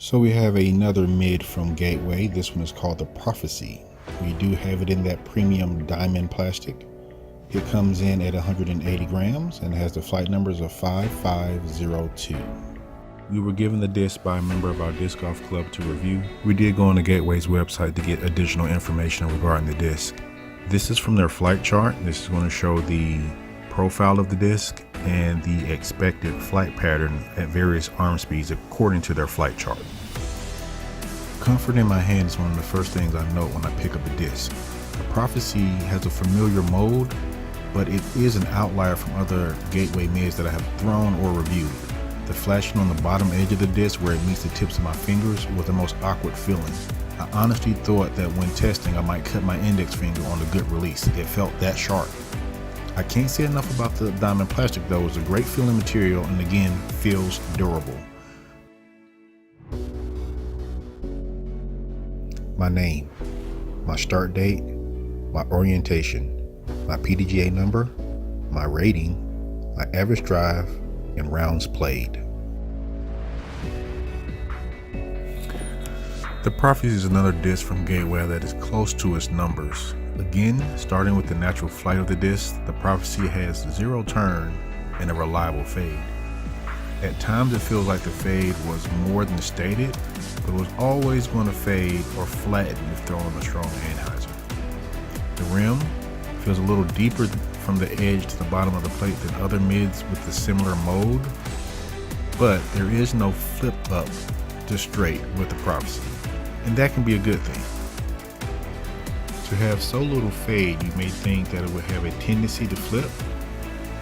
So we have another mid from Gateway. This one is called the Prophecy. We do have it in that premium diamond plastic. It comes in at 180 grams and has the flight numbers of 5502. We were given the disc by a member of our disc golf club to review. We did go on the Gateway's website to get additional information regarding the disc. This is from their flight chart. This is going to show the profile of the disc and the expected flight pattern at various arm speeds according to their flight chart. Comfort in my hand is one of the first things I note when I pick up a disc. The Prophecy has a familiar mold, but it is an outlier from other Gateway mids that I have thrown or reviewed. The flashing on the bottom edge of the disc where it meets the tips of my fingers was the most awkward feeling. I honestly thought that when testing I might cut my index finger on a good release. It felt that sharp. I can't say enough about the diamond plastic though. It's a great feeling material and again feels durable. My name, my start date, my orientation, my PDGA number, my rating, my average drive, and rounds played. The Prophecy is another disc from Gateway that is close to its numbers. Again, starting with the natural flight of the disc, the Prophecy has zero turn and a reliable fade. At times it feels like the fade was more than stated, but it was always going to fade or flatten if throwing a strong anhyzer. The rim feels a little deeper from the edge to the bottom of the plate than other mids with the similar mode, but there is no flip up to straight with the Prophecy, and that can be a good thing. To have so little fade, you may think that it would have a tendency to flip,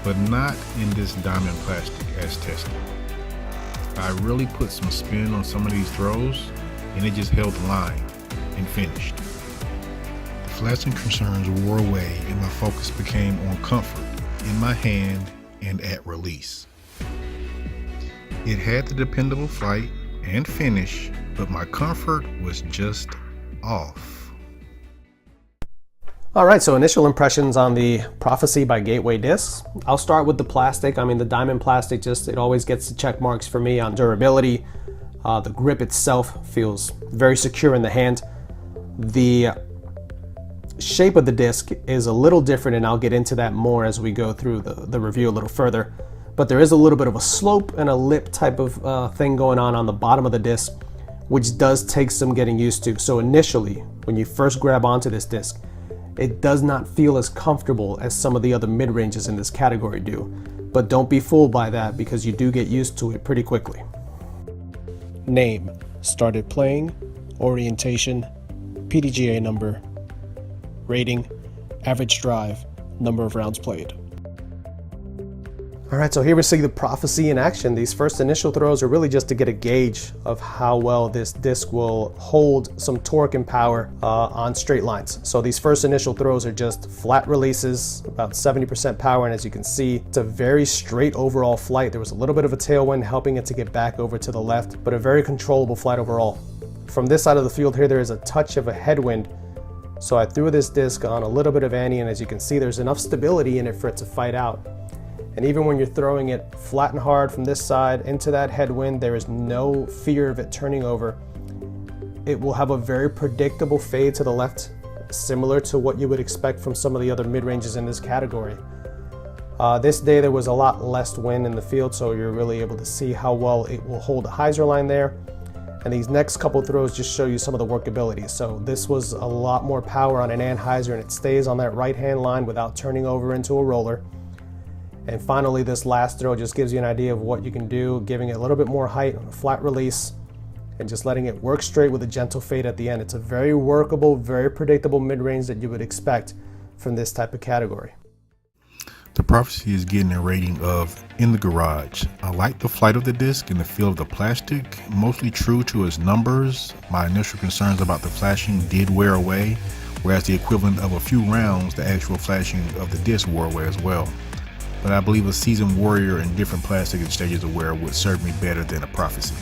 but not in this diamond plastic as tested. I really put some spin on some of these throws and it just held the line and finished. The flashing concerns wore away and my focus became on comfort in my hand and at release. It had the dependable flight and finish, but my comfort was just off. All right, so initial impressions on the Prophecy by Gateway discs. I'll start with the plastic. I mean, the diamond plastic it always gets the check marks for me on durability. The grip itself feels very secure in the hand. The shape of the disc is a little different, and I'll get into that more as we go through the review a little further. But there is a little bit of a slope and a lip type of thing going on the bottom of the disc, which does take some getting used to. So initially, when you first grab onto this disc, it does not feel as comfortable as some of the other mid-ranges in this category do. But don't be fooled by that because you do get used to it pretty quickly. Name, started playing, orientation, PDGA number, rating, average drive, number of rounds played. All right, so here we see the Prophecy in action. These first initial throws are really just to get a gauge of how well this disc will hold some torque and power on straight lines. So these first initial throws are just flat releases, about 70% power, and as you can see, it's a very straight overall flight. There was a little bit of a tailwind helping it to get back over to the left, but a very controllable flight overall. From this side of the field here, there is a touch of a headwind. So I threw this disc on a little bit of ante, and as you can see, there's enough stability in it for it to fight out. And even when you're throwing it flat and hard from this side into that headwind, there is no fear of it turning over. It will have a very predictable fade to the left, similar to what you would expect from some of the other mid-ranges in this category. This day there was a lot less wind in the field, so you're really able to see how well it will hold a hyzer line there. And these next couple throws just show you some of the workability. So this was a lot more power on an anhyzer, and it stays on that right-hand line without turning over into a roller. And finally, this last throw just gives you an idea of what you can do, giving it a little bit more height on a flat release and just letting it work straight with a gentle fade at the end. It's a very workable, very predictable mid-range that you would expect from this type of category. The Prophecy is getting a rating of in the garage. I like the flight of the disc and the feel of the plastic, mostly true to its numbers. My initial concerns about the flashing did wear away, whereas the equivalent of a few rounds, the actual flashing of the disc wore away as well. But I believe a seasoned warrior in different plastic and stages of wear would serve me better than a Prophecy.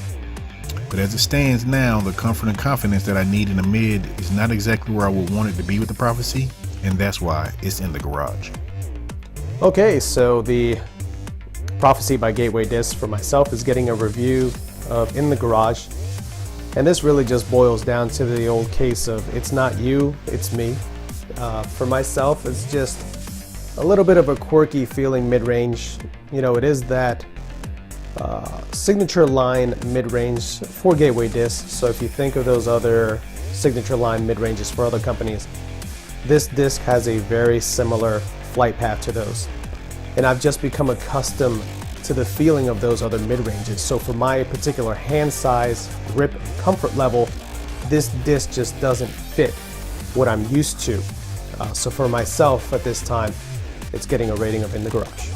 But as it stands now, the comfort and confidence that I need in a mid is not exactly where I would want it to be with the Prophecy, and that's why it's in the garage. Okay, so the Prophecy by Gateway disc for myself is getting a review of in the garage. And this really just boils down to the old case of it's not you, it's me. For myself, it's just a little bit of a quirky feeling mid-range. You know, it is that signature line mid-range for Gateway discs. So if you think of those other signature line mid-ranges for other companies, this disc has a very similar flight path to those. And I've just become accustomed to the feeling of those other mid-ranges. So for my particular hand size, grip, and comfort level, this disc just doesn't fit what I'm used to. So for myself at this time, it's getting a rating of in the garage.